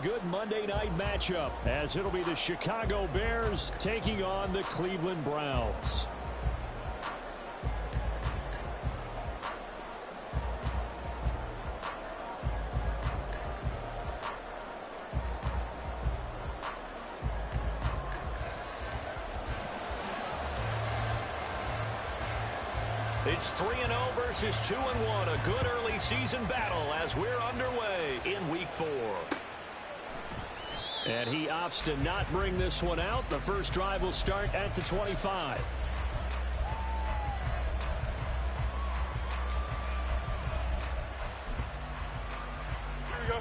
good Monday night matchup, as it'll be the Chicago Bears taking on the Cleveland Browns. It's 3-0 versus 2-1. A good early season battle as we're underway in Week 4. And he opts to not bring this one out. The first drive will start at the 25. Here we go.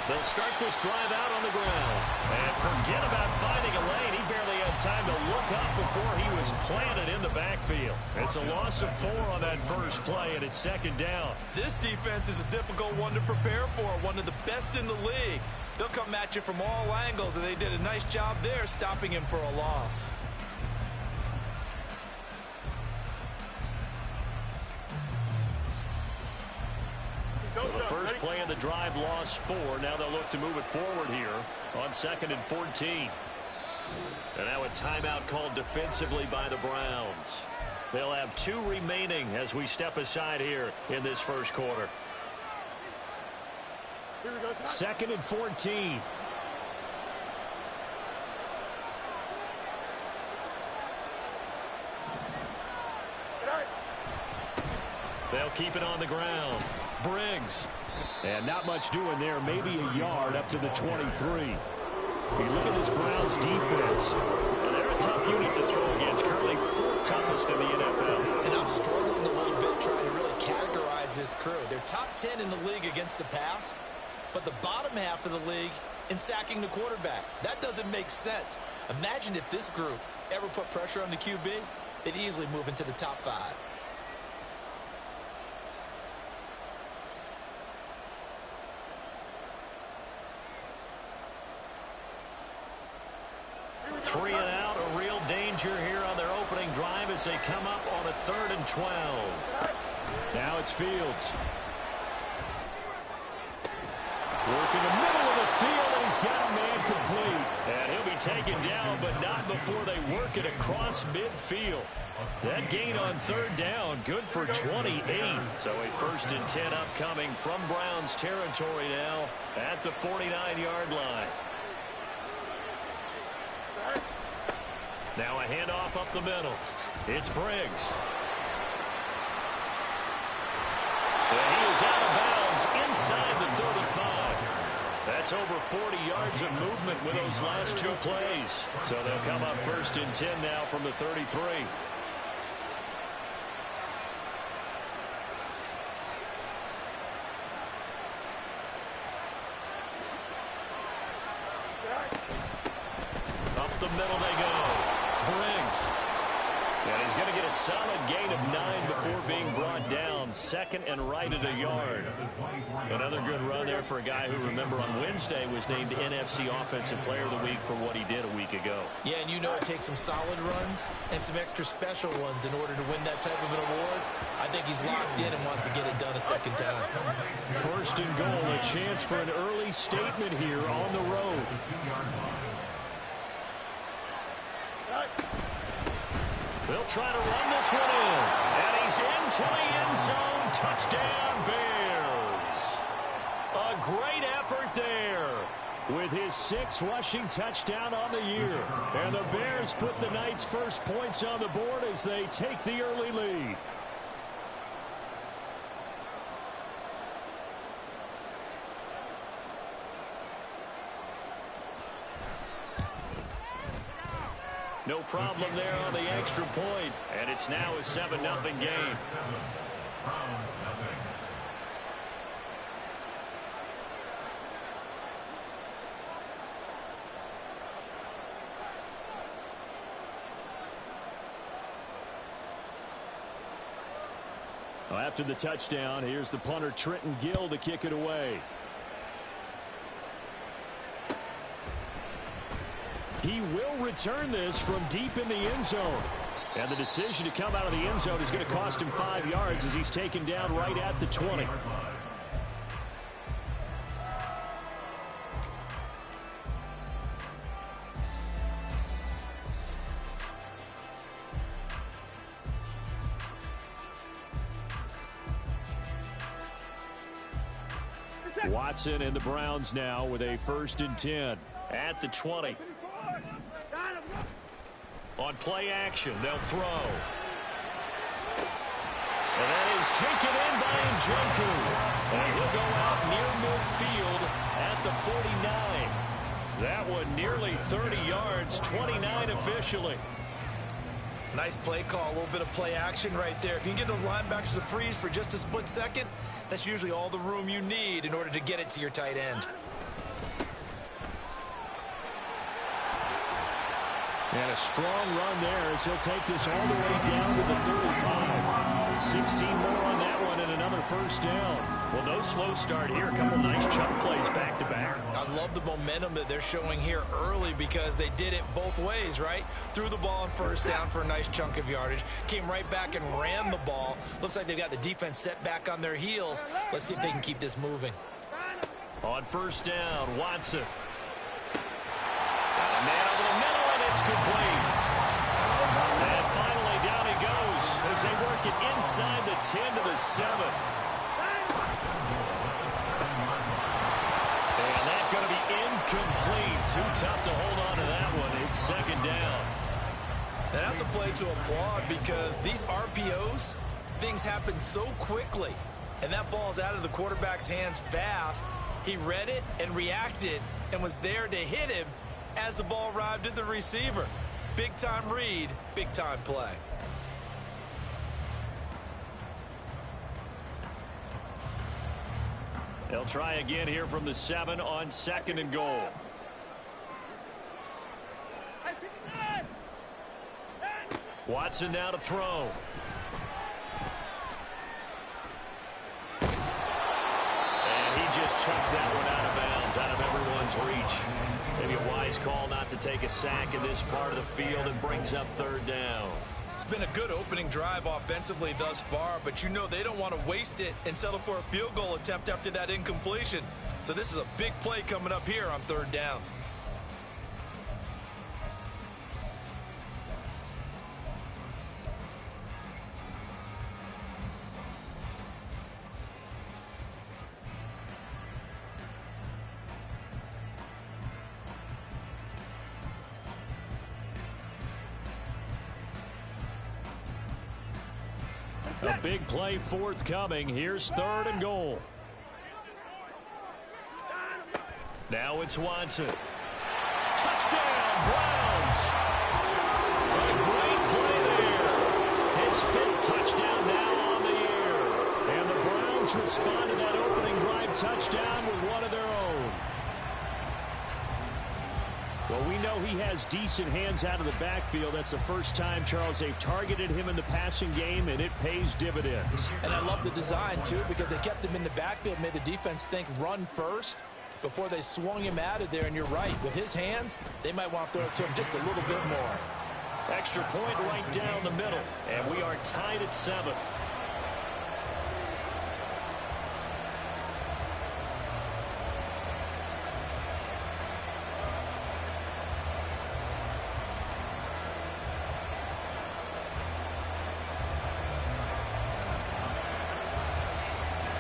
They'll start this drive out on the ground. And forget about finding a lane. He barely had time to look up before he was planted in the backfield. It's a loss of 4 on that first play, and it's second down. This defense is a difficult one to prepare for, one of the best in the league. They'll come at you from all angles, and they did a nice job there stopping him for a loss. The first play of the drive lost 4. Now they'll look to move it forward here on 2nd and 14. And now a timeout called defensively by the Browns. They'll have 2 remaining as we step aside here in this first quarter. Here we go. 2nd and 14. They'll keep it on the ground. Briggs. And not much doing there. Maybe a yard up to the 23. You look at this Browns defense. And they're a tough unit to throw against. Currently 4th toughest in the NFL. And I'm struggling a little bit trying to really categorize this crew. They're top 10 in the league against the pass, but the bottom half of the league in sacking the quarterback. That doesn't make sense. Imagine if this group ever put pressure on the QB, they'd easily move into the top 5. Three and out, a real danger here on their opening drive as they come up on a 3rd and 12. Now it's Fields. Working the middle of the field, and he's got a man complete. And he'll be taken down, but not before they work it across midfield. That gain on 3rd down, good for 28. So a 1st and 10 upcoming from Browns territory now at the 49-yard line. Now a handoff up the middle. It's Briggs. And he is out of bounds inside the 35. That's over 40 yards of movement with those last 2 plays. So they'll come up 1st and 10 now from the 33. Up the middle they go. Briggs. And he's going to get a solid gain of 9 before being brought down. 2nd and right at a yard. Another good run there for a guy who, remember, on Wednesday was named NFC Offensive Player of the Week for what he did a week ago. Yeah, and you know it takes some solid runs and some extra special ones in order to win that type of an award. I think he's locked in and wants to get it done a second time. 1st and goal, a chance for an early statement here on the road. They'll try to run this one in. And he's into the end zone. Touchdown, Bears. A great effort there with his 6th rushing touchdown on the year. And the Bears put the night's first points on the board as they take the early lead. No problem there on the extra point, and it's now a 7-0 game. Well, after the touchdown, here's the punter Trenton Gill to kick it away. He will return this from deep in the end zone. And the decision to come out of the end zone is going to cost him 5 yards as he's taken down right at the 20. Watson and the Browns now with a 1st and 10 at the 20. On play action, they'll throw. And that is taken in by Njoku. And he'll go out near midfield at the 49. That one nearly 30 yards, 29 officially. Nice play call, a little bit of play action right there. If you can get those linebackers to freeze for just a split second, that's usually all the room you need in order to get it to your tight end. And a strong run there as he'll take this all the way down to the 35. 16 more on that one and another 1st down. Well, no slow start here. A couple nice chunk plays back-to-back. I love the momentum that they're showing here early because they did it both ways, right? Threw the ball on 1st down for a nice chunk of yardage. Came right back and ran the ball. Looks like they've got the defense set back on their heels. Let's see if they can keep this moving. On 1st down, Watson. Got a man over the middle, and it's complete. And finally, down he goes as they work it inside the 10 to the 7. And that's going to be incomplete. Too tough to hold on to that one. It's 2nd down. Now that's a play to applaud because these RPOs, things happen so quickly. And that ball's out of the quarterback's hands fast. He read it and reacted and was there to hit him as the ball arrived at the receiver. Big-time read, big-time play. They'll try again here from the 7 on 2nd and goal. Watson now to throw. And he just chucked that one out of bounds, out of everyone's reach. Maybe a wise call not to take a sack in this part of the field and brings up 3rd down. It's been a good opening drive offensively thus far, but you know they don't want to waste it and settle for a field goal attempt after that incompletion. So this is a big play coming up here on 3rd down. A big play forthcoming. Here's 3rd and goal. Now it's Watson. Touchdown, Browns. A great play there. His 5th touchdown now on the year. And the Browns respond to that opening drive touchdown with one of their own. Well, we know he has decent hands out of the backfield. That's the first time, Charles, they've targeted him in the passing game, and it pays dividends. And I love the design, too, because they kept him in the backfield, made the defense think run first before they swung him out of there. And you're right, with his hands, they might want to throw it to him just a little bit more. Extra point right down the middle, and we are tied at 7.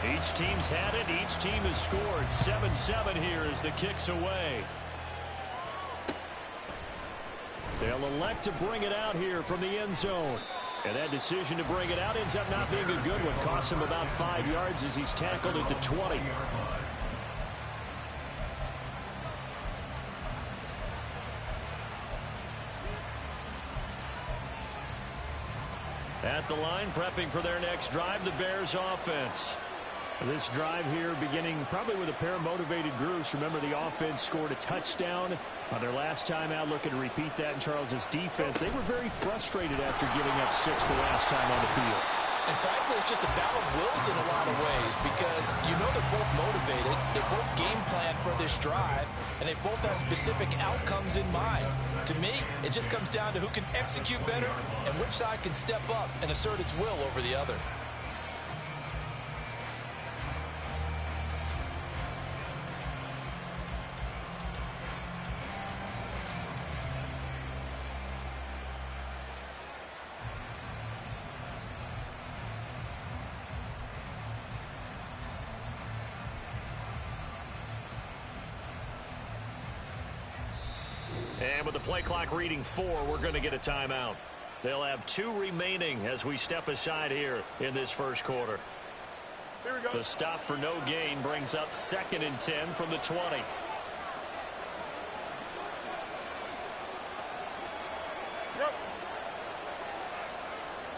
Each team's had it. Each team has scored. 7-7 here as the kick's away. They'll elect to bring it out here from the end zone. And that decision to bring it out ends up not being a good one. Costs him about 5 yards as he's tackled at the 20. At the line, prepping for their next drive, the Bears offense. This drive here beginning probably with a pair of motivated groups. Remember, the offense scored a touchdown on their last time out. Looking to repeat that in Charles's defense. They were very frustrated after giving up 6 the last time on the field. And frankly, it's just a battle of wills in a lot of ways because you know they're both motivated, they both game plan for this drive, and they both have specific outcomes in mind. To me, it just comes down to who can execute better and which side can step up and assert its will over the other. And with the play clock reading 4, we're going to get a timeout. They'll have 2 remaining as we step aside here in this first quarter. Here we go. The stop for no gain brings up 2nd and 10 from the 20. Yep.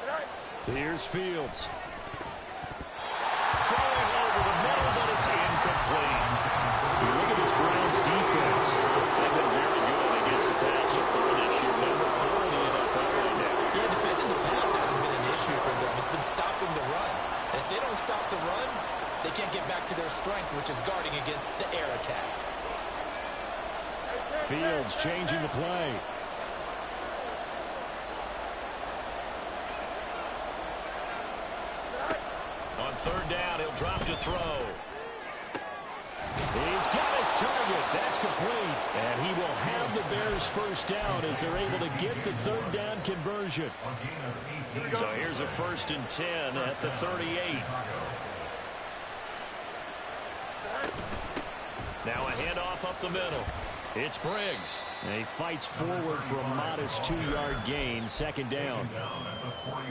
Right. Here's Fields. Throwing over the middle, but it's incomplete. Look at this Browns defense. They've been very good against the pass so far this year. Number 4 in the NFL right now. Yeah, defending the pass hasn't been an issue for them. It's been stopping the run. And if they don't stop the run, they can't get back to their strength, which is guarding against the air attack. Fields changing the play. On 3rd down, he'll drop to throw. He's got his target. That's complete. And he will have the Bears first down as they're able to get the 3rd down conversion. So here's a 1st and 10 at the 38. Now a handoff up the middle. It's Briggs. And he fights forward for a modest 2-yard gain, 2nd down.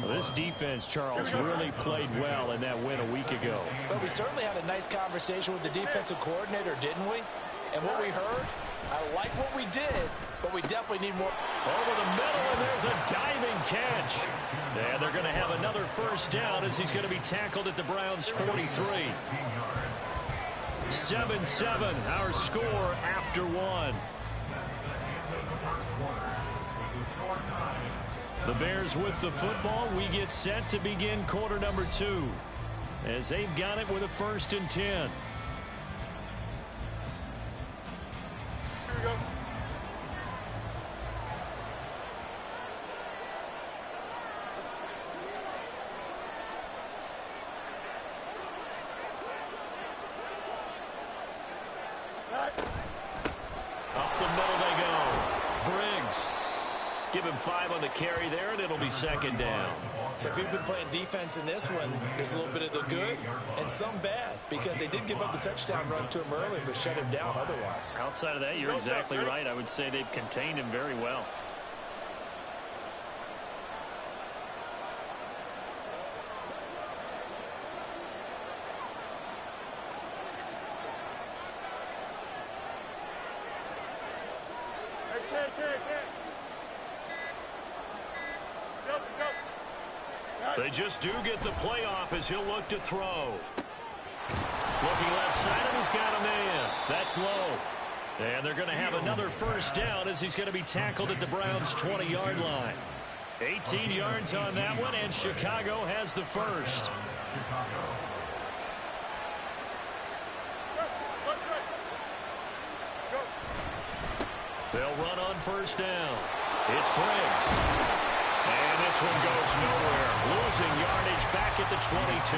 Well, this defense, Charles, really played well in that win a week ago. But we certainly had a nice conversation with the defensive coordinator, didn't we? And what we heard, I like what we did, but we definitely need more. Over the middle, and there's a diving catch. And they're going to have another 1st down as he's going to be tackled at the Browns' 43. 7-7, our score after 1. The Bears with the football. We get set to begin quarter number 2 as they've got it with a 1st and 10. Here we go. Up the middle they go. Briggs. Give him 5 on the carry there, and it'll be 2nd down. So if we've been playing defense in this one, there's a little bit of the good and some bad because they did give up the touchdown run to him early but shut him down otherwise. Outside of that, you're exactly right. I would say they've contained him very well. They just do get the playoff as he'll look to throw. Looking left side, and he's got a man. That's low. And they're going to have another 1st down as he's going to be tackled at the Browns' 20-yard line. 18 yards on that one, and Chicago has the 1st. They'll run on 1st down. It's Briggs. And this one goes nowhere. Losing yardage back at the 22.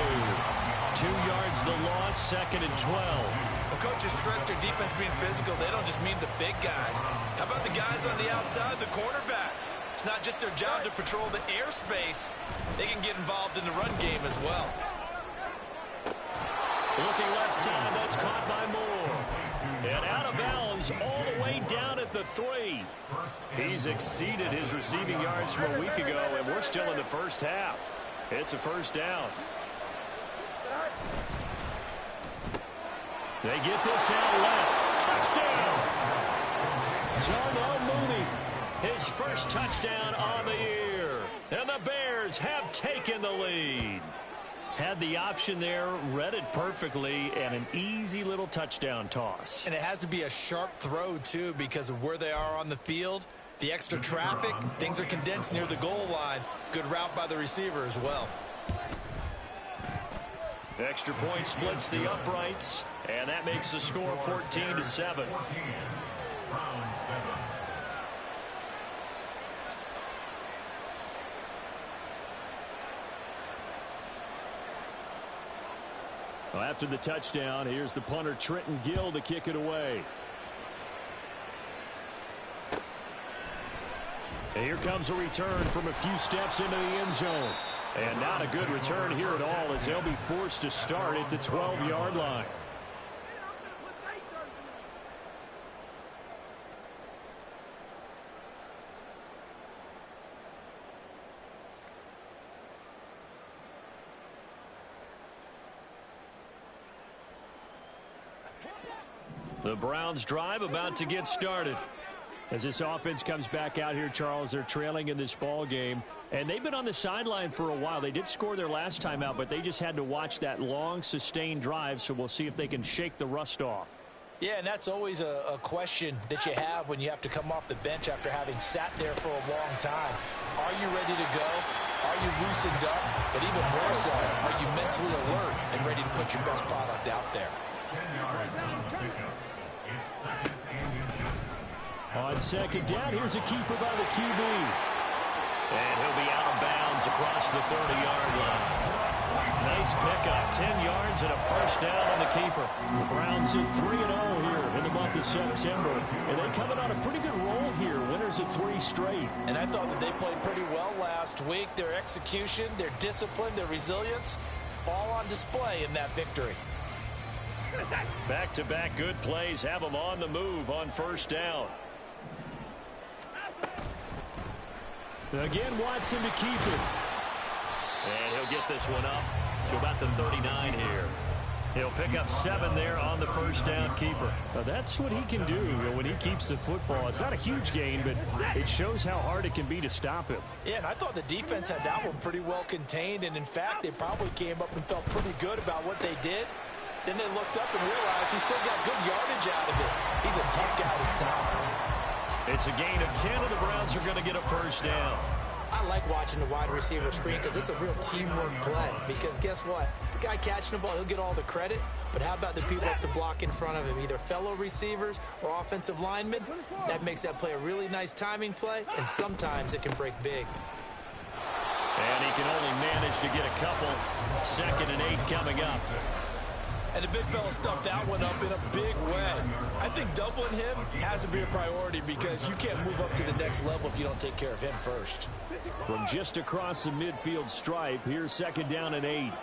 2 yards the loss, 2nd and 12. Well, coaches stress their defense being physical. They don't just mean the big guys. How about the guys on the outside, the cornerbacks? It's not just their job to patrol the airspace. They can get involved in the run game as well. Looking left side, that's caught by Moore. And out of bounds all the way down at the 3. He's exceeded his receiving yards from a week ago, and we're still in the 1st half. It's a 1st down. They get this out left. Touchdown! Darnell Mooney, his 1st touchdown on the year. And the Bears have taken the lead. Had the option there, read it perfectly, and an easy little touchdown toss. And it has to be a sharp throw, too, because of where they are on the field. The extra traffic, things are condensed near the goal line. Good route by the receiver as well. Extra point splits the uprights, and that makes the score 14-7. Well, after the touchdown, here's the punter Trenton Gill to kick it away. And here comes a return from a few steps into the end zone. And not a good return here at all, as they'll be forced to start at the 12-yard line. The Browns drive about to get started. As this offense comes back out here, Charles, they're trailing in this ball game. And they've been on the sideline for a while. They did score their last time out, but they just had to watch that long, sustained drive, so we'll see if they can shake the rust off. Yeah, and that's always a question that you have when you have to come off the bench after having sat there for a long time. Are you ready to go? Are you loosened up? But even more so, are you mentally alert and ready to put your best product out there? On second down, here's a keeper by the QB. And he'll be out of bounds across the 30-yard line. Nice pickup, 10 yards and a first down on the keeper. The Browns at 3-0 here in the month of September. And they're coming on a pretty good roll here, winners of 3 straight. And I thought that they played pretty well last week. Their execution, their discipline, their resilience, all on display in that victory. Back-to-back good plays have them on the move on first down. Again, Watson to keep it. And he'll get this one up to about the 39 here. He'll pick up 7 there on the first down keeper. Now that's what he can do when he keeps the football. It's not a huge gain, but it shows how hard it can be to stop him. Yeah, and I thought the defense had that one pretty well contained. And, in fact, they probably came up and felt pretty good about what they did. Then they looked up and realized he still got good yardage out of it. He's a tough guy to stop. It's a gain of 10, and the Browns are going to get a first down. I like watching the wide receiver screen because it's a real teamwork play. Because guess what? The guy catching the ball, he'll get all the credit. But how about the people up to block in front of him, either fellow receivers or offensive linemen? That makes that play a really nice timing play, and sometimes it can break big. And he can only manage to get a couple. 2nd and 8 coming up. And the big fella stuffed that one up in a big way. I think doubling him has to be a priority because you can't move up to the next level if you don't take care of him first. From just across the midfield stripe, here's 2nd down and 8.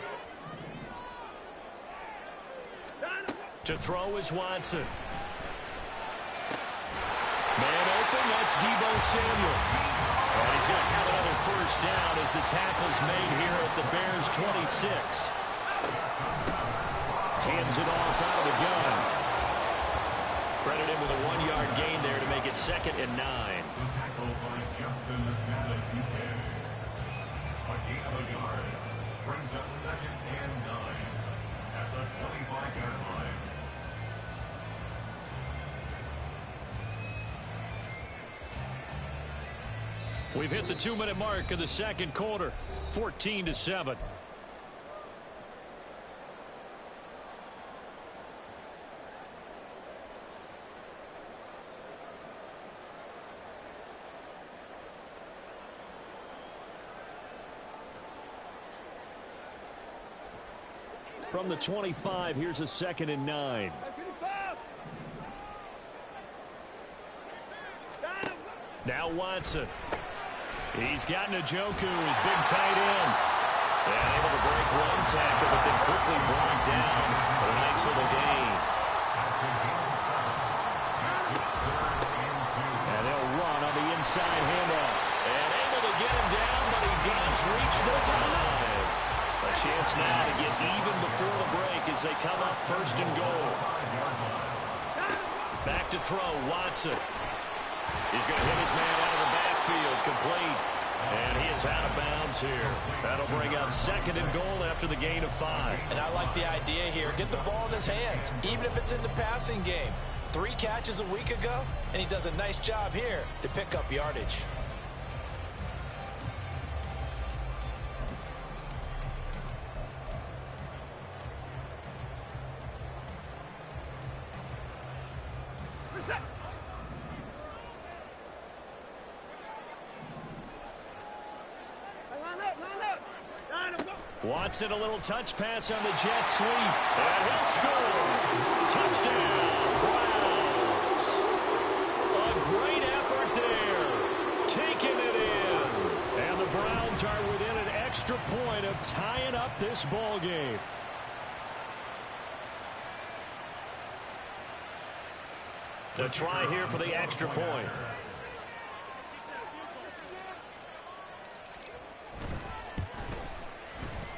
To throw is Watson. Man open, that's Deebo Samuel. And he's going to have another first down as the tackle's made here at the Bears' 26. Hands it off out of the gun. Credit him with a 1-yard gain there to make it 2nd and 9. A gain of a yard brings up 2nd and 9 at the 25-yard line. We've hit the 2-minute mark of the second quarter, 14-7. From the 25, here's a 2nd and 9. Now Watson. He's got Njoku, his big tight end. And able to break one tackle, but then quickly brought down for a nice little gain. And they'll run on the inside handoff. And able to get him down, but he does reach the 5. A chance now to get even before the break as they come up 1st and goal. Back to throw, Watson. He's going to hit his man out of the backfield, complete. And he is out of bounds here. That'll bring up 2nd and goal after the gain of 5. And I like the idea here. Get the ball in his hands, even if it's in the passing game. 3 catches a week ago, and he does a nice job here to pick up yardage. Watson, a little touch pass on the jet sweep. And he'll score. Touchdown, Browns. A great effort there. Taking it in. And the Browns are within an extra point of tying up this ball game. The try here for the extra point.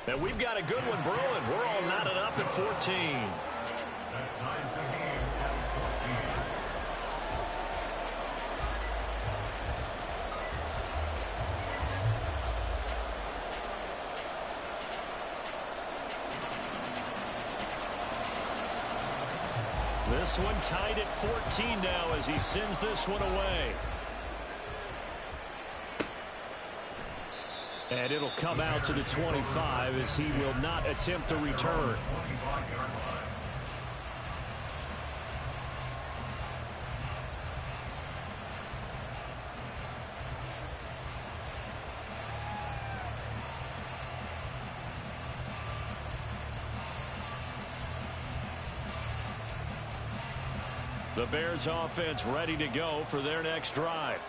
And we've got a good one brewing. We're all knotted up at 14. That ties the game at 14. This one tied at 14 now as he sends this one away. And it'll come out to the 25 as he will not attempt to return. The Bears offense ready to go for their next drive.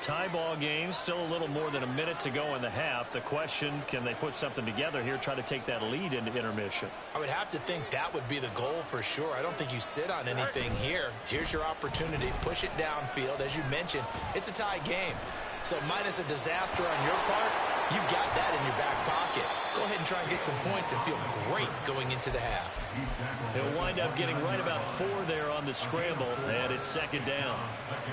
Tie ball game, still a little more than a minute to go in the half. The question, can they put something together here, try to take that lead into intermission? I would have to think that would be the goal for sure. I don't think you sit on anything here. Here's your opportunity. Push it downfield. As you mentioned, it's a tie game. So minus a disaster on your part, you've got that in your back pocket. Go ahead and try and get some points and feel great going into the half. He'll wind up getting right about 4 there on the scramble, and it's second down.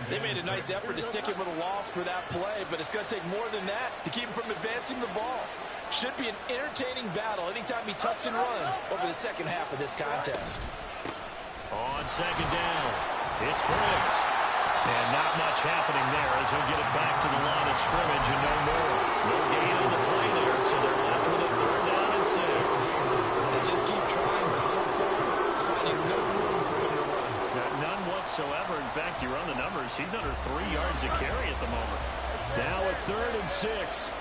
They made a nice effort to stick him with a loss for that play, but it's going to take more than that to keep him from advancing the ball. Should be an entertaining battle anytime he tucks and runs over the second half of this contest. On second down, it's Briggs. And not much happening there as he'll get it back to the line of scrimmage and no more. No gain on the play there, so they're left with a 3rd down and 6. They just keep trying, but so far, finding no room for him to run. None whatsoever. In fact, you run the numbers. He's under 3 yards a carry at the moment. Now a 3rd and 6.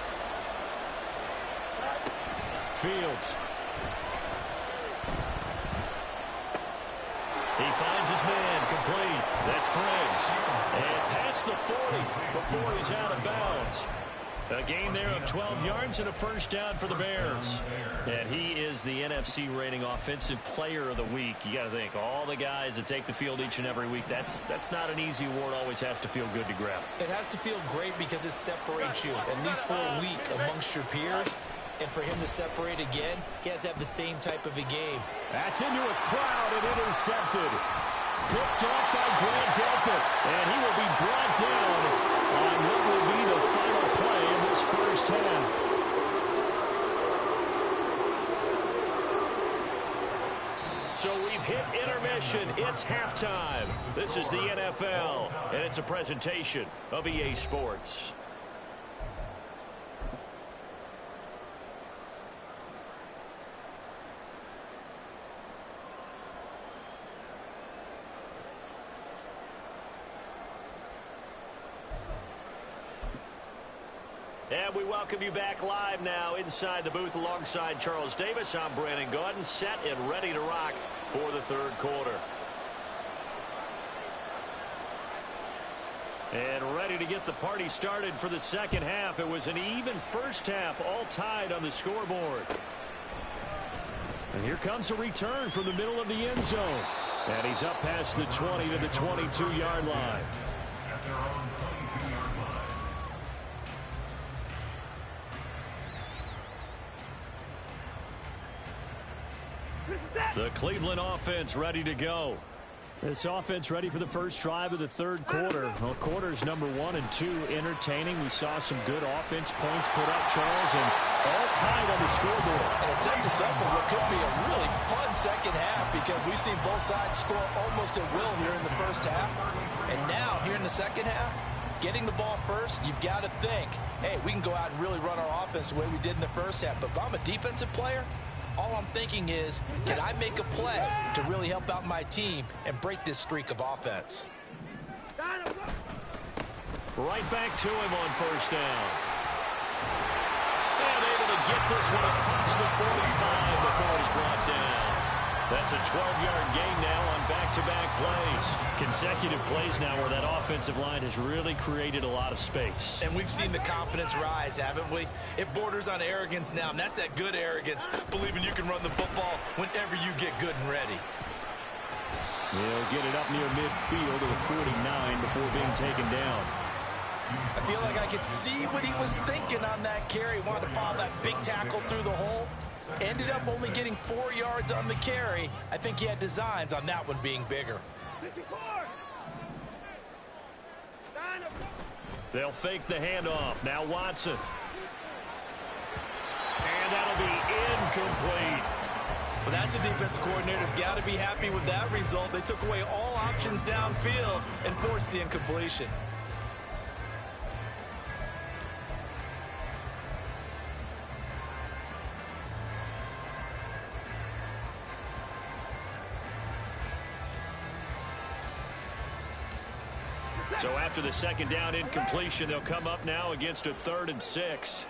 Fields. He finds his man, complete. That's Briggs. And past the 40 before he's out of bounds. A gain there of 12 yards and a 1st down for the Bears. And he is the NFC rating offensive player of the week. You got to think, all the guys that take the field each and every week, that's not an easy award. Always has to feel good to grab. It has to feel great because it separates you, at least for a week, amongst your peers. And for him to separate again, he has to have the same type of a game. That's into a crowd and intercepted. Picked off by Grant Delpit. And he will be brought down on what will be the final play in this first half. So we've hit intermission. It's halftime. This is the NFL, and it's a presentation of EA Sports. And we welcome you back live now inside the booth alongside Charles Davis. I'm Brandon Gaudin, set and ready to rock for the 3rd quarter. And ready to get the party started for the second half. It was an even first half, all tied on the scoreboard. And here comes a return from the middle of the end zone. And he's up past the 20 to the 22-yard line. At their own 22-yard line. The Cleveland offense ready to go. This offense ready for the first drive of the 3rd quarter. Well, quarters number 1 and 2 entertaining. We saw some good offense points put up, Charles, and all tied on the scoreboard. And it sets us up for what could be a really fun second half because we've seen both sides score almost at will here in the first half. And now, here in the second half, getting the ball first, you've got to think, hey, we can go out and really run our offense the way we did in the first half. But if I'm a defensive player, all I'm thinking is, can I make a play to really help out my team and break this streak of offense? Right back to him on 1st down. And able to get this one across the 45 before he's brought down. That's a 12-yard gain now on back-to-back plays. Consecutive plays now where that offensive line has really created a lot of space. And we've seen the confidence rise, haven't we? It borders on arrogance now, and that's that good arrogance, believing you can run the football whenever you get good and ready. He'll get it up near midfield to the 49 before being taken down. I feel like I could see what he was thinking on that carry. Wanted to follow that big tackle through the hole. Ended up only getting 4 yards on the carry. I think he had designs on that one being bigger. They'll fake the handoff. Now Watson. And that'll be incomplete. Well, that's a defensive coordinator's got to be happy with that result. They took away all options downfield and forced the incompletion. So after the second down incompletion, they'll come up now against a 3rd and 6.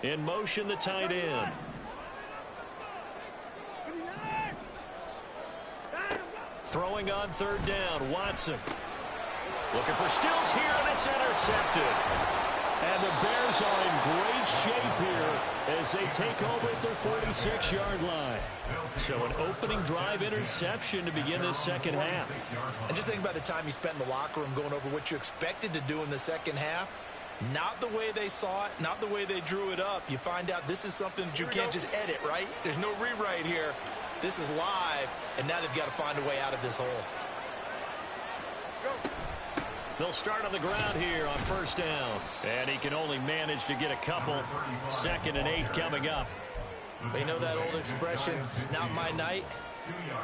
In motion, the tight end. Throwing on 3rd down, Watson. Looking for Stills here, and it's intercepted. And the Bears are in great shape here as they take over at their 46-yard line. So an opening drive interception to begin this second half. And just think about the time you spent in the locker room going over what you expected to do in the second half. Not the way they saw it, not the way they drew it up. You find out this is something that you can't just edit, right? There's no rewrite here. This is live, and now they've got to find a way out of this hole. They'll start on the ground here on 1st down. And he can only manage to get a couple. 2nd and 8 coming up. But you know that old expression, it's not my night?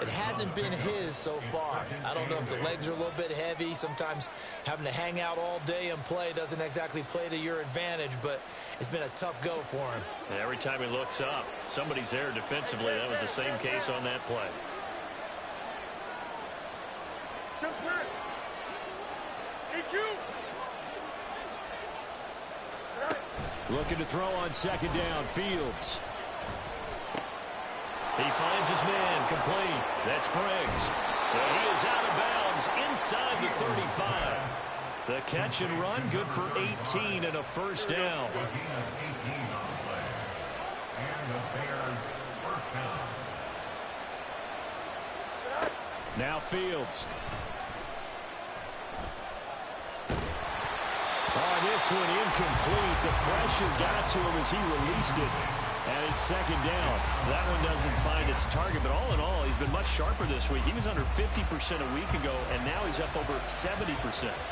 It hasn't been his so far. I don't know if the legs are a little bit heavy. Sometimes having to hang out all day and play doesn't exactly play to your advantage, but it's been a tough go for him. And every time he looks up, somebody's there defensively. That was the same case on that play. Looking to throw on 2nd down, Fields. He finds his man, complete. That's Briggs. Well, he is out of bounds inside the 35. The catch and run, good for 18 and a 1st down. Now Fields. Oh, this one incomplete. The pressure got to him as he released it. And it's 2nd down. That one doesn't find its target, but all in all, he's been much sharper this week. He was under 50% a week ago, and now he's up over 70%.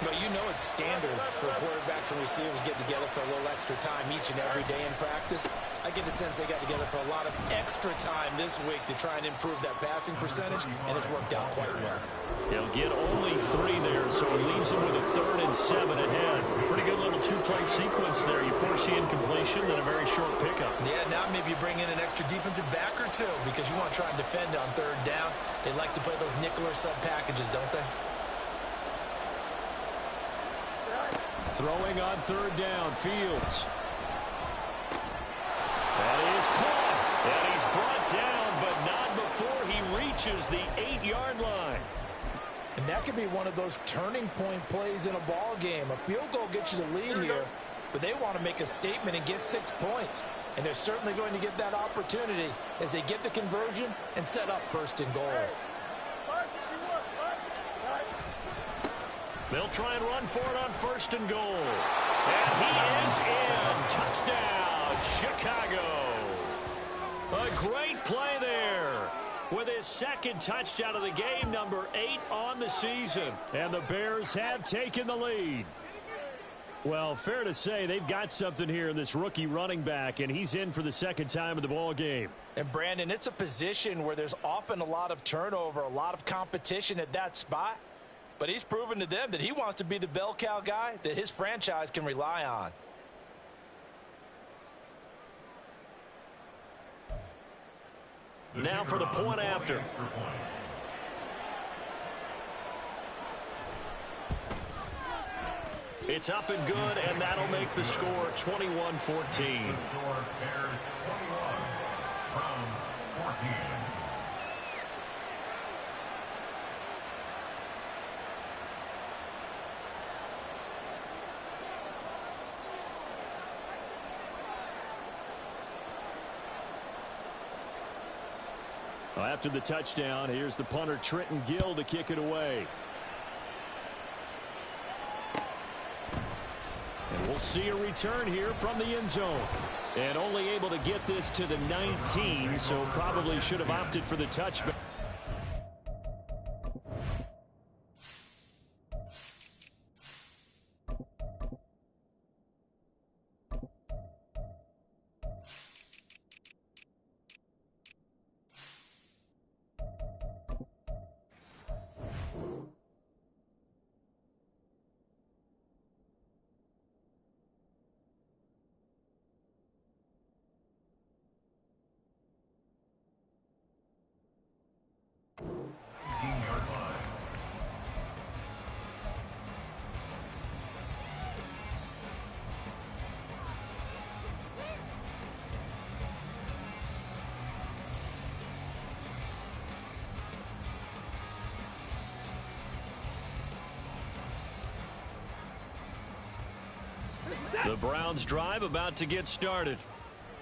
But you know it's standard for quarterbacks and receivers get together for a little extra time each and every day in practice. I get the sense they got together for a lot of extra time this week to try and improve that passing percentage, and it's worked out quite well. He'll get only 3 there, so it leaves him with a 3rd and 7 ahead. Pretty good little 2-play sequence there. You force the incompletion, then a very short pickup. Yeah, now maybe you bring in an extra defensive back or two because you want to try and defend on 3rd down. They like to play those nickel or sub packages, don't they? Throwing on 3rd down, Fields. That is caught, and he's brought down, but not before he reaches the 8-yard line. And that could be one of those turning point plays in a ball game. A field goal gets you the lead here, but they want to make a statement and get 6 points. And they're certainly going to get that opportunity as they get the conversion and set up 1st and goal. They'll try and run for it on 1st and goal. And he is in. Touchdown, Chicago. A great play there with his 2nd touchdown of the game, number 8 on the season. And the Bears have taken the lead. Well, fair to say they've got something here in this rookie running back, and he's in for the 2nd time of the ball game. And, Brandon, it's a position where there's often a lot of turnover, a lot of competition at that spot. But he's proven to them that he wants to be the bell cow guy that his franchise can rely on. Now for the point after. It's up and good, and that'll make the score 21-14. The score, Bears 21, Browns 14. Well, after the touchdown, here's the punter Trenton Gill to kick it away. And we'll see a return here from the end zone. And only able to get this to the 19, so probably should have opted for the touchback. The Browns drive about to get started.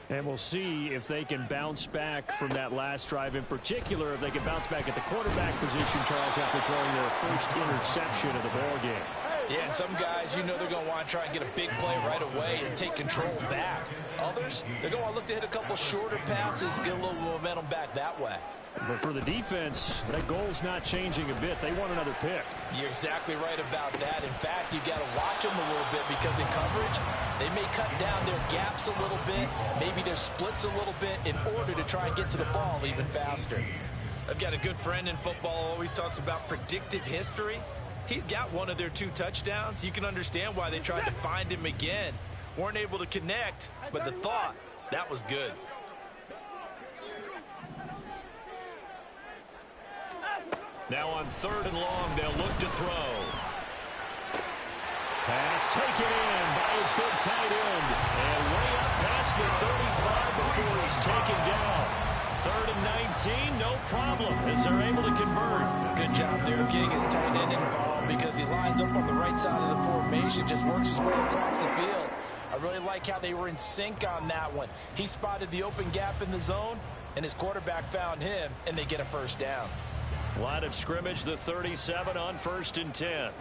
And we'll see if they can bounce back from that last drive, in particular if they can bounce back at the quarterback position, Charles, after throwing their first interception of the ballgame. Yeah, and some guys, you know they're going to want to try and get a big play right away and take control back. Others, they're going to look to hit a couple shorter passes, get a little momentum back that way. But for the defense, that goal's not changing a bit. They want another pick. You're exactly right about that. In fact, you got to watch them a little bit because in coverage, they may cut down their gaps a little bit, maybe their splits a little bit in order to try and get to the ball even faster. I've got a good friend in football, always talks about predictive history. He's got one of their 2 touchdowns. You can understand why they tried to find him again. Weren't able to connect, but the thought, that was good. Now on 3rd and long, they'll look to throw. Pass taken in by his big tight end. And way up past the 35 before he's taken down. 3rd and 19, no problem, as they're able to convert. Good job there of getting his tight end involved because he lines up on the right side of the formation, just works his way across the field. I really like how they were in sync on that one. He spotted the open gap in the zone, and his quarterback found him, and they get a first down. Line of scrimmage, the 37 on 1st and 10.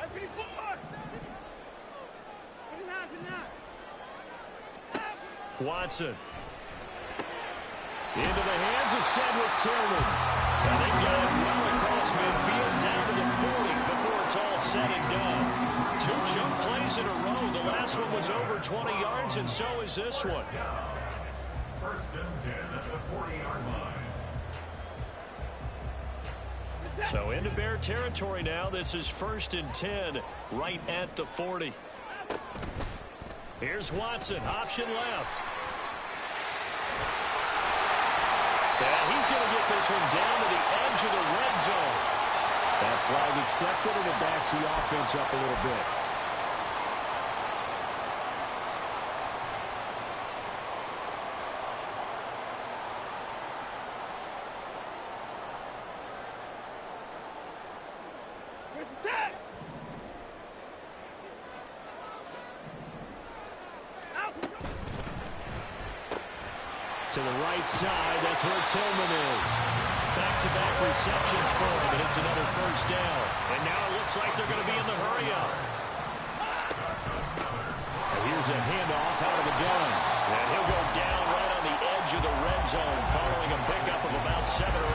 Watson. Into the hands of Cedric Tillman. And they got it well across midfield down to the 40 before it's all said and done. 2 jump plays in a row. The last one was over 20 yards, and so is this one. 1st and 10 at the 40-yard line. So into Bear territory now. This is 1st and 10 right at the 40. Here's Watson, option left. And he's going to get this one down to the edge of the red zone. That flag accepted, and it backs the offense up a little bit. To the right side, that's where Tillman is. Back-to-back receptions for him, and it's another first down. And now it looks like they're going to be in the hurry-up. And here's a handoff out of the gun. And he'll go down right on the edge of the red zone following a pickup of about 7 or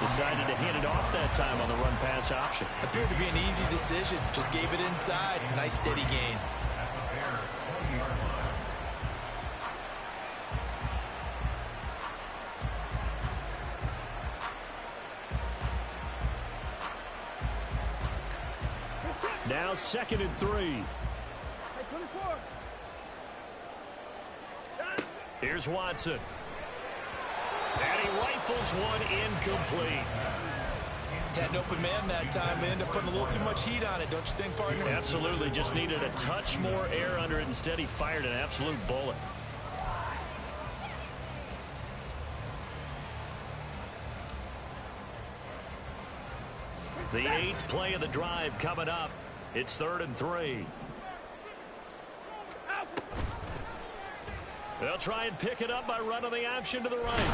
8. Decided to hand it off that time on the run-pass option. Appeared to be an easy decision. Just gave it inside. Nice steady gain. Now 2nd and 3. Here's Watson. And he rifles one incomplete. Had an open man that time. They ended up putting a little too much heat on it, don't you think, partner? Absolutely. Just needed a touch more air under it. Instead, he fired an absolute bullet. The 8th play of the drive coming up. It's 3rd and 3. They'll try and pick it up by running the option to the right.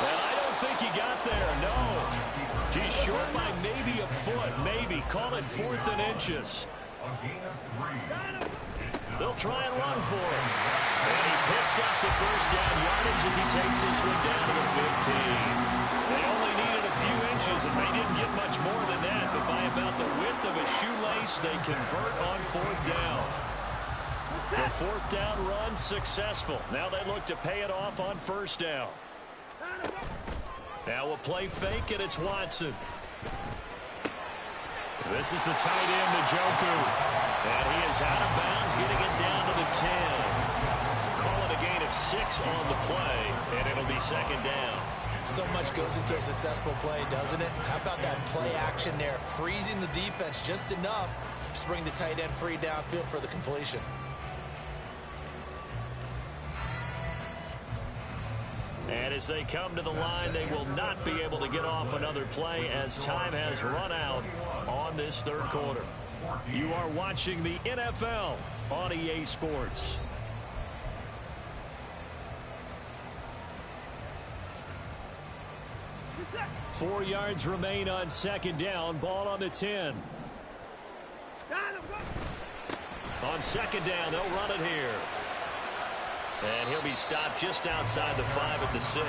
And I don't think he got there, no. He's short by maybe a foot, maybe. Call it 4th and inches. They'll try and run for him. And he picks up the first down yardage as he takes this one down to the 15. They only needed a few inches, and they didn't get much more than that. But by about the width of a shoelace, they convert on 4th down. The 4th down run successful. Now they look to pay it off on 1st down. Now we'll play fake, and it's Watson. This is the tight end, Njoku. And he is out of bounds, getting it down to the 10. Call it a gain of 6 on the play, and it'll be 2nd down. So much goes into a successful play, doesn't it? How about that play action there? Freezing the defense just enough to bring the tight end free downfield for the completion. And as they come to the line, they will not be able to get off another play as time has run out on this 3rd quarter. You are watching the NFL on EA Sports. Four yards remain on 2nd down. Ball on the 10. On 2nd down, they'll run it here. And he'll be stopped just outside the 5 at the 6.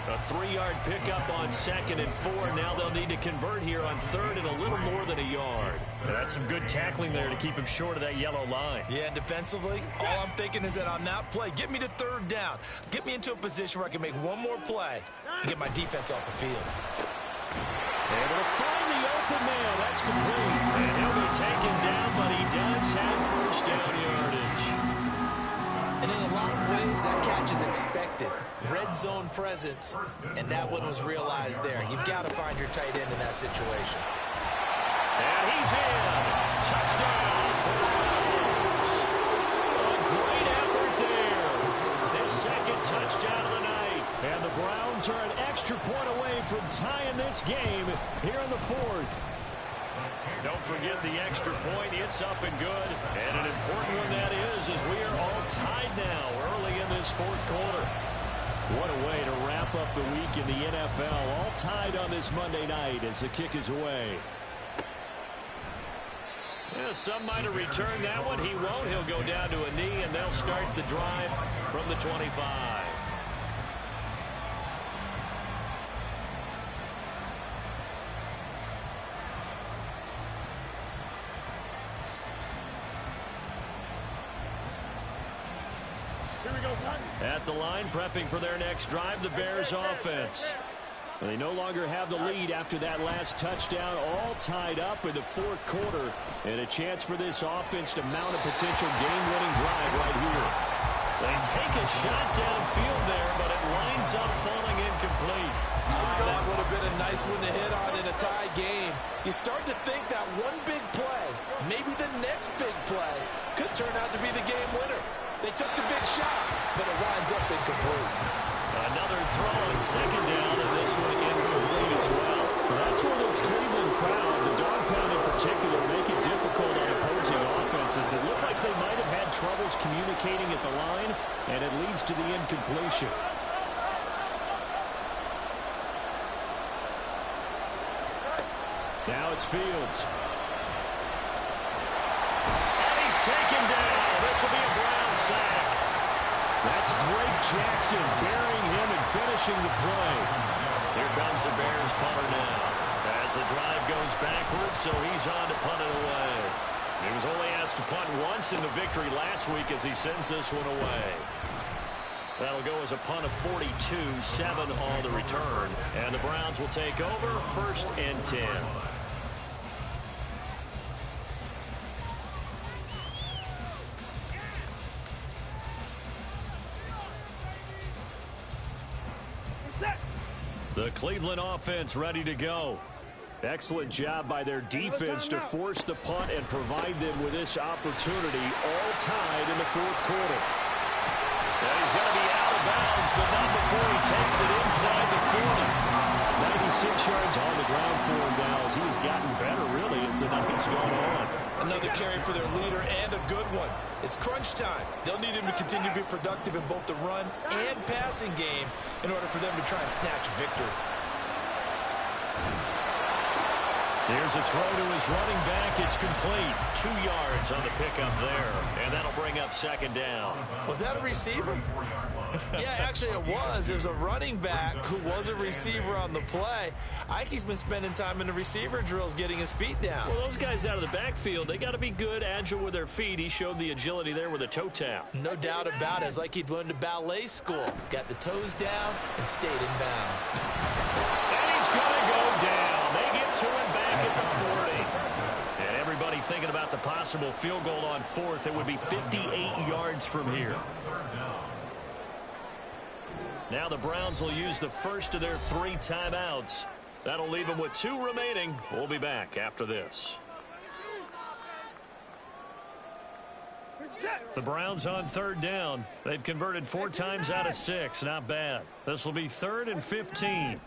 A 3-yard pickup on 2nd and 4. Now they'll need to convert here on 3rd and a little more than a yard. And that's some good tackling there to keep him short of that yellow line. Yeah, defensively, all I'm thinking is that on that play, get me to 3rd down. Get me into a position where I can make one more play and get my defense off the field. Able to find the open man. That's complete. And he'll be taken down, but he does have 1st down yardage. And in a lot of ways, that catch is expected. Red zone presence, and that one was realized there. You've got to find your tight end in that situation. And he's in. Touchdown. Browns. A great effort there. Their 2nd touchdown of the night. And the Browns are an extra point away from tying this game here in the 4th. Don't forget the extra point. It's up and good. And an important one that is, as we are all tied now early in this 4th quarter. What a way to wrap up the week in the NFL. All tied on this Monday night as the kick is away. Yeah, some might have returned that one. He won't. He'll go down to a knee, and they'll start the drive from the 25. At the line, prepping for their next drive, the Bears offense. They no longer have the lead after that last touchdown, all tied up in the 4th quarter, and a chance for this offense to mount a potential game-winning drive right here. They take a shot downfield there, but it winds up falling incomplete. That would have been a nice one to hit on in a tie game. You start to think that one big play, maybe the next big play, could turn out to be the game winner. They took the big shot, but it winds up incomplete. Another throw on 2nd down, and this one incomplete as well. That's where this Cleveland crowd, the dog pound in particular, make it difficult on opposing offenses. It looked like they might have had troubles communicating at the line, and it leads to the incompletion. Now it's Fields. And he's taken down. This will be a Brown sack. That's Drake Jackson burying him and finishing the play. Here comes the Bears punter now. As the drive goes backwards, so he's on to punt it away. He was only asked to punt once in the victory last week as he sends this one away. That'll go as a punt of 42, 7 on the return. And the Browns will take over 1st and 10. The Cleveland offense ready to go. Excellent job by their defense to force the punt and provide them with this opportunity, all tied in the fourth quarter. And he's going to be out of bounds, but not before he takes it inside the 40. 96 yards on the ground for him now as he has gotten better, really, as the night's gone on. Another carry for their leader and a good one. It's crunch time. They'll need him to continue to be productive in both the run and passing game in order for them to try and snatch victory. Here's a throw to his running back. It's complete. 2 yards on the pickup there. And that'll bring up second down. Was that a receiver? Yeah, actually it was. It was a running back who was a receiver on the play. Ike's been spending time in the receiver drills getting his feet down. Well, those guys out of the backfield, they got to be good, agile with their feet. He showed the agility there with a toe tap. No doubt about it. It's like he'd learned to ballet school. Got the toes down and stayed in bounds. And he's going to go down. They get to him back at the 40. And everybody thinking about the possible field goal on fourth. It would be 58 yards from here. Now the Browns will use the first of their 3 timeouts. That'll leave them with 2 remaining. We'll be back after this. The Browns on third down. They've converted 4 times out of 6. Not bad. This will be 3rd and 15.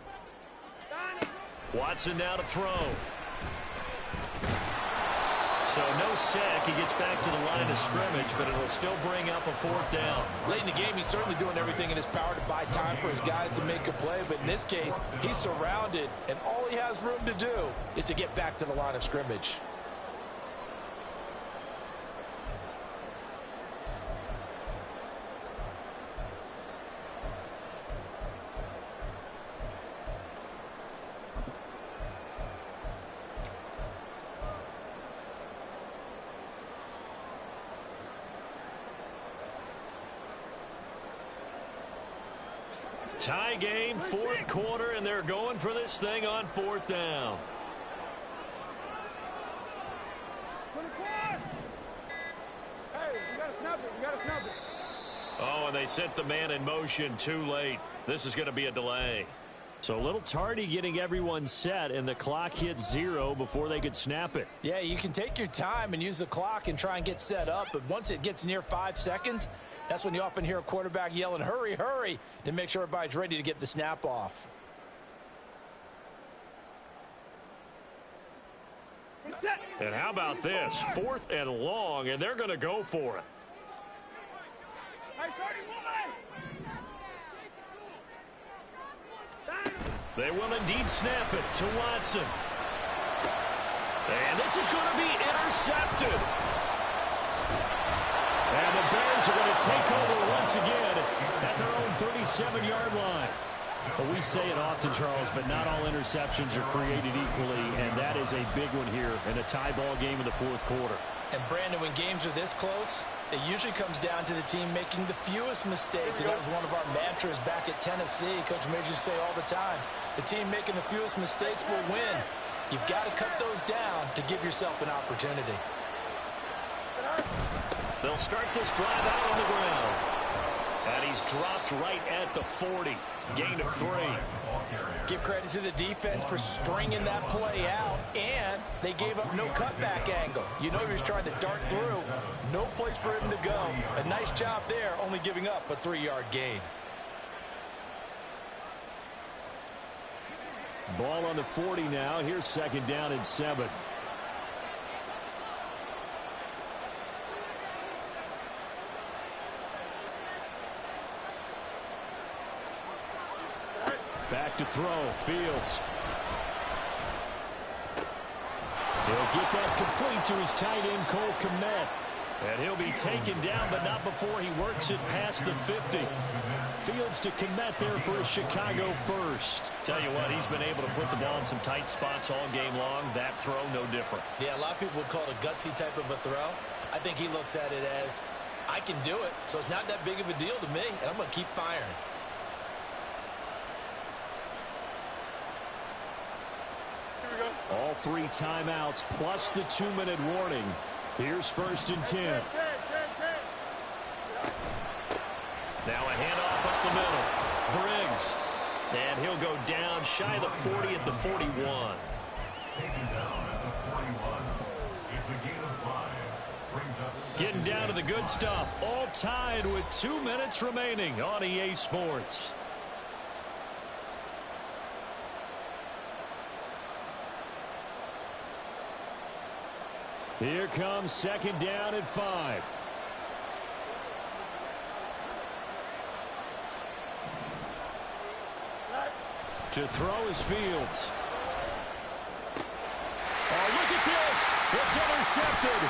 Watson now to throw. So no sack. He gets back to the line of scrimmage, but it'll still bring up a 4th down. Late in the game, he's certainly doing everything in his power to buy time for his guys to make a play. But in this case, he's surrounded, and all he has room to do is to get back to the line of scrimmage. Tie game, 4th quarter, and they're going for this thing on 4th down. Hey, you gotta snap it. You gotta snap it. Oh, and they sent the man in motion too late. This is going to be a delay. So a little tardy getting everyone set, and the clock hits 0 before they could snap it. Yeah, you can take your time and use the clock and try and get set up, but once it gets near 5 seconds, that's when you often hear a quarterback yelling, hurry, hurry, to make sure everybody's ready to get the snap off. And how about this? 4th and long, and they're going to go for it. They will indeed snap it to Watson. And this is going to be intercepted. And the Bears are going to take over once again at their own 37-yard line. Well, we say it often, Charles, but not all interceptions are created equally, and that is a big one here in a tie ball game in the 4th quarter. And, Brandon, when games are this close, it usually comes down to the team making the fewest mistakes, and that was one of our mantras back at Tennessee. Coach Major say all the time, the team making the fewest mistakes will win. You've got to cut those down to give yourself an opportunity. They'll start this drive out on the ground. And he's dropped right at the 40. Gain of 3. Give credit to the defense for stringing that play out, and they gave up no cutback angle. You know he was trying to dart through. No place for him to go. A nice job there, only giving up a 3-yard gain. Ball on the 40 now. Here's 2nd down and 7. Back to throw. Fields. He'll get that complete to his tight end, Cole Kmet. And he'll be taken down, but not before he works it past the 50. Fields to Kmet there for a Chicago first. Tell you what, he's been able to put the ball in some tight spots all game long. That throw, no different. Yeah, a lot of people would call it a gutsy type of a throw. I think he looks at it as, I can do it, so it's not that big of a deal to me, and I'm going to keep firing. All 3 timeouts plus the 2-minute warning. Here's 1st and 10. Now a handoff up the middle. Briggs. And he'll go down shy of the 40 at the 41. Taken down at the 41. It's a gain of 5. Brings up Getting down to the good stuff. All tied with 2 minutes remaining on EA Sports. Here comes second down at 5. To throw is Fields. Oh, look at this. It's intercepted.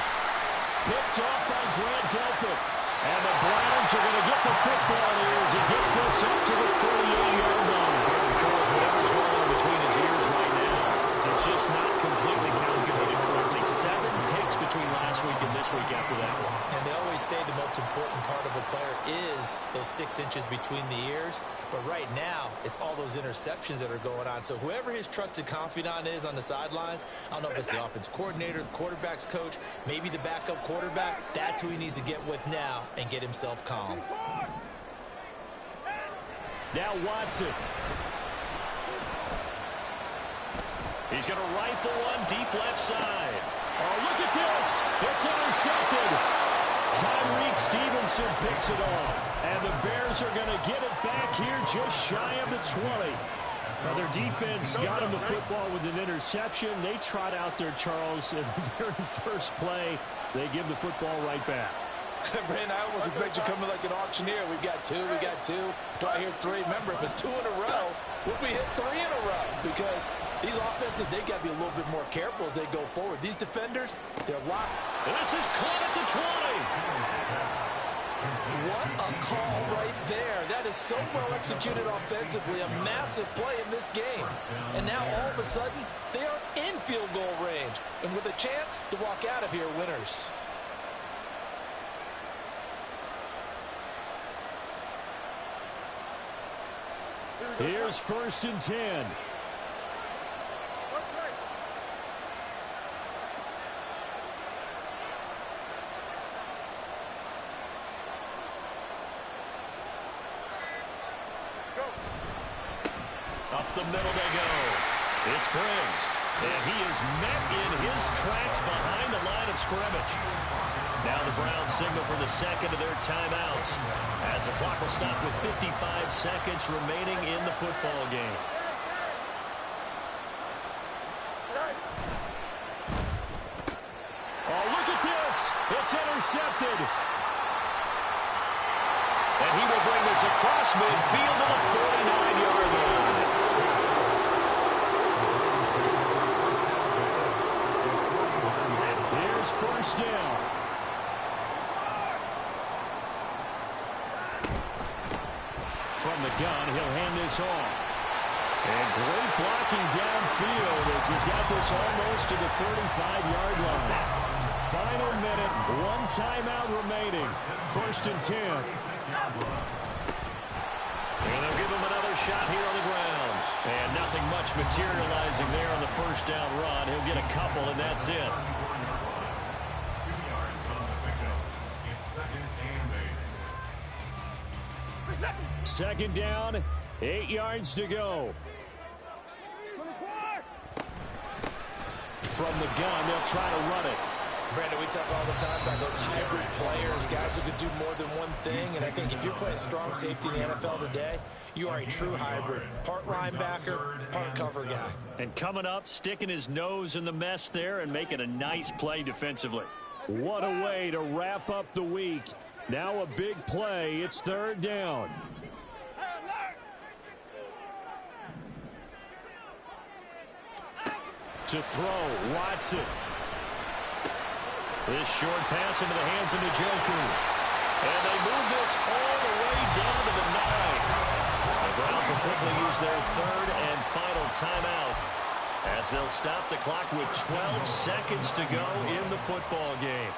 Picked off by Grant Delpit. And the Browns are going to get the football here as he gets this up to the 38-yard line. Charles, whatever's going on between his ears right now, it's just not completely calculated correctly. 7 picks between last week and this week after that one. And they always say the most important part of a player is those 6 inches between the ears. But right now, it's all those interceptions that are going on. So whoever his trusted confidant is on the sidelines, I don't know if it's the offense coordinator, the quarterback's coach, maybe the backup quarterback, that's who he needs to get with now and get himself calm. Now Watson. He's going to rifle one deep left side. Oh, look at this. It's intercepted. Tyreek Stevenson picks it off. And the Bears are going to get it back here just shy of the 20. Now their defense got him the football with an interception. They trot out there, Charles, in the very first play. They give the football right back. Brandon, I almost expect you coming like an auctioneer. We've got 2, we got 2. Do I hear 3? Remember, if it's 2 in a row, would we hit 3 in a row? Because these offenses, they got to be a little bit more careful as they go forward. These defenders, they're locked. This is caught at the 20. What a call right there. That is so well executed offensively. A massive play in this game. And now all of a sudden, they are in field goal range. And with a chance to walk out of here winners. Here's 1st and 10. Up the middle they go. It's Briggs. And he is met in his tracks behind the line of scrimmage. Now the Browns signal for the second of their timeouts as the clock will stop with 55 seconds remaining in the football game. Oh, look at this. It's intercepted. And he will bring this across midfield to the 49-yard line. Here's 1st down. From the gun, he'll hand this off. And great blocking downfield as he's got this almost to the 35-yard line. Final minute, 1 timeout remaining. 1st and 10. And they'll give him another shot here on the ground. And nothing much materializing there on the 1st down run. He'll get a couple, and that's it. 2 yards on the pickup. It's 2nd and 8. 2nd down, 8 yards to go. From the gun, they'll try to run it. Brandon, we talk all the time about those hybrid players, guys who can do more than one thing. And I think if you're playing strong safety in the NFL today, you are a true hybrid. Part linebacker, part cover guy. And coming up, sticking his nose in the mess there and making a nice play defensively. What a way to wrap up the week. Now a big play. It's 3rd down. To throw, Watson. This short pass into the hands of the Joker. And they move this all the way down to the 9. The Browns will quickly use their 3rd and final timeout as they'll stop the clock with 12 seconds to go in the football game.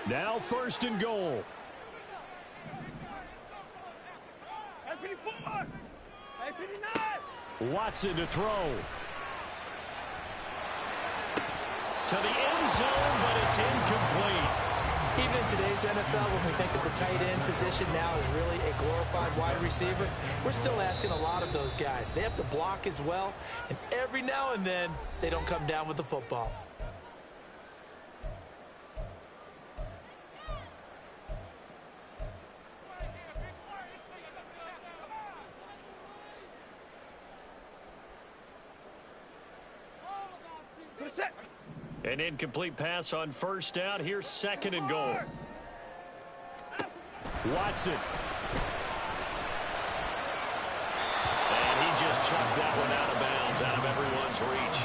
Now 1st and goal. Watson to throw. To the end zone, but it's incomplete. Even in today's NFL, when we think of the tight end position now as really a glorified wide receiver, we're still asking a lot of those guys. They have to block as well, and every now and then, they don't come down with the football. An incomplete pass on first down. Here's 2nd and goal. Watson. And he just chucked that one out of bounds, out of everyone's reach.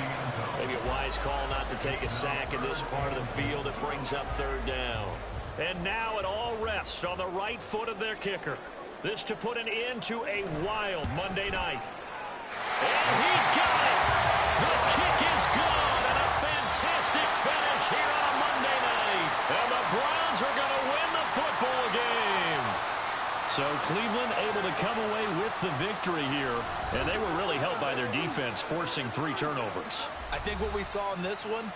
Maybe a wise call not to take a sack in this part of the field. It brings up 3rd down. And now it all rests on the right foot of their kicker. This to put an end to a wild Monday night. And he got it! The kick is good! Fantastic finish here on a Monday night. And the Browns are going to win the football game. So Cleveland able to come away with the victory here. And they were really helped by their defense, forcing 3 turnovers. I think what we saw in this one,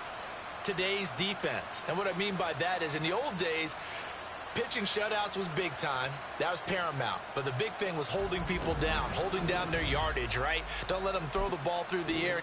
today's defense. And what I mean by that is in the old days, pitching shutouts was big time. That was paramount. But the big thing was holding people down, holding down their yardage, right? Don't let them throw the ball through the air.